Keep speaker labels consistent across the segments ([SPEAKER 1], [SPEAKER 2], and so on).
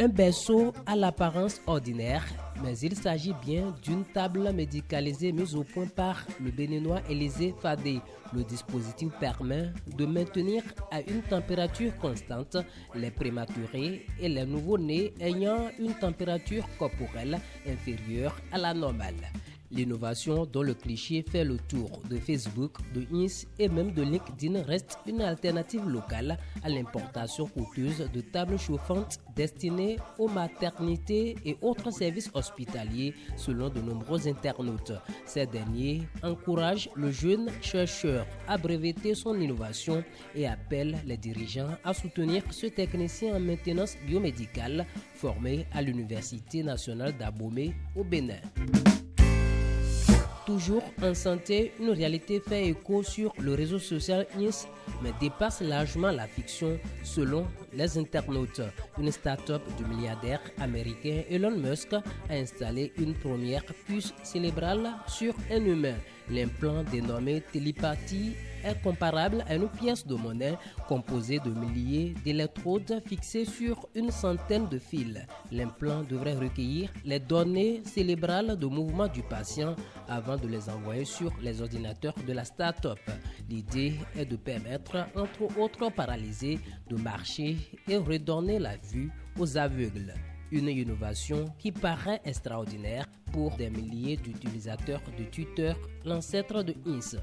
[SPEAKER 1] Un berceau à l'apparence ordinaire, mais il s'agit bien d'une table médicalisée mise au point par le Béninois Élisée Fadé. Le dispositif permet de maintenir à une température constante les prématurés et les nouveau-nés ayant une température corporelle inférieure à la normale. L'innovation dont le cliché fait le tour de Facebook, de Ins et même de LinkedIn reste une alternative locale à l'importation coûteuse de tables chauffantes destinées aux maternités et autres services hospitaliers selon de nombreux internautes. Ces derniers encouragent le jeune chercheur à breveter son innovation et appellent les dirigeants à soutenir ce technicien en maintenance biomédicale formé à l'Université nationale d'Abomey au Bénin. Toujours en santé, une réalité fait écho sur le réseau social Ins, mais dépasse largement la fiction selon les internautes. Une start-up du milliardaire américain Elon Musk a installé une première puce cérébrale sur un humain. L'implant dénommé télépathie est comparable à une pièce de monnaie composée de milliers d'électrodes fixées sur une centaine de fils. L'implant devrait recueillir les données cérébrales de mouvement du patient avant de les envoyer sur les ordinateurs de la start-up. L'idée est de permettre, entre autres paralysés, de marcher et redonner la vue aux aveugles. Une innovation qui paraît extraordinaire pour des milliers d'utilisateurs de Twitter, l'ancêtre de Ins.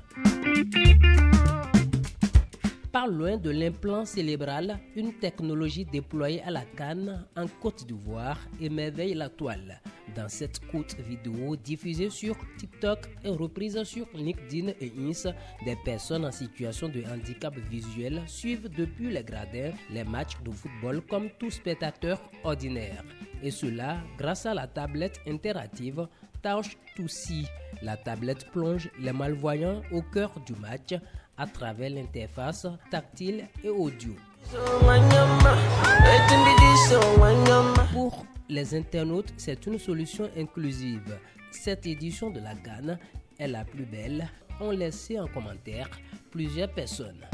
[SPEAKER 1] Pas loin de l'implant cérébral, une technologie déployée à la canne en Côte d'Ivoire émerveille la toile. Dans cette courte vidéo diffusée sur TikTok et reprise sur LinkedIn et Ins, des personnes en situation de handicap visuel suivent depuis les gradins les matchs de football comme tout spectateur ordinaire. Et cela grâce à la tablette interactive Touch to See. La tablette plonge les malvoyants au cœur du match à travers l'interface tactile et audio. Pour les internautes, c'est une solution inclusive. Cette édition de la canne est la plus belle, ont laissé en commentaire plusieurs personnes.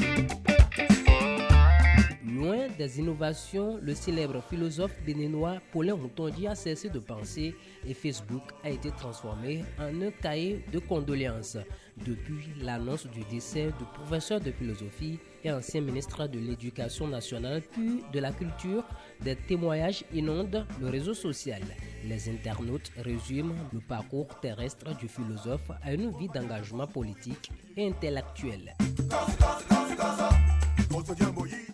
[SPEAKER 1] Loin des innovations, le célèbre philosophe béninois Paulin Moutondi a cessé de penser et Facebook a été transformé en un cahier de condoléances. Depuis l'annonce du décès du professeur de philosophie et ancien ministre de l'Éducation nationale puis de la culture, des témoignages inondent le réseau social. Les internautes résument le parcours terrestre du philosophe à une vie d'engagement politique et intellectuel.